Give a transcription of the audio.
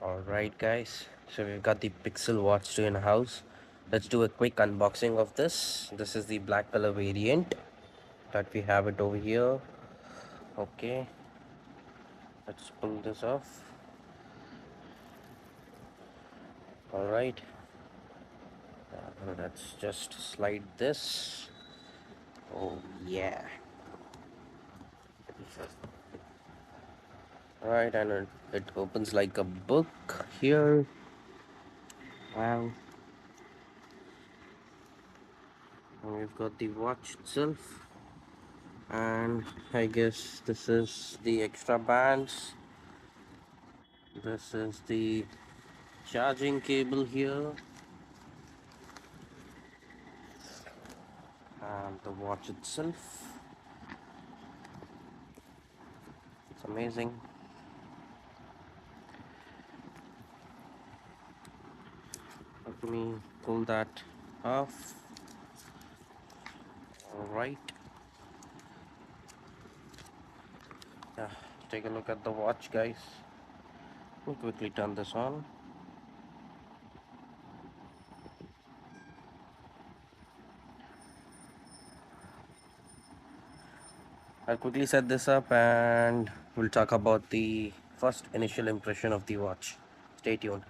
Alright guys, so we've got the Pixel Watch 2 in house. Let's do a quick unboxing of this. This is the black color variant that we have it over here. Okay, let's pull this off. Alright, let's just slide this. Oh yeah. Alright, and it opens like a book here. Wow. And we've got the watch itself. And I guess this is the extra bands. This is the charging cable here, and the watch itself. It's amazing. Let me pull that off. Alright. Yeah, take a look at the watch, guys. Let me quickly turn this on. I'll quickly set this up and we'll talk about the first initial impression of the watch. Stay tuned.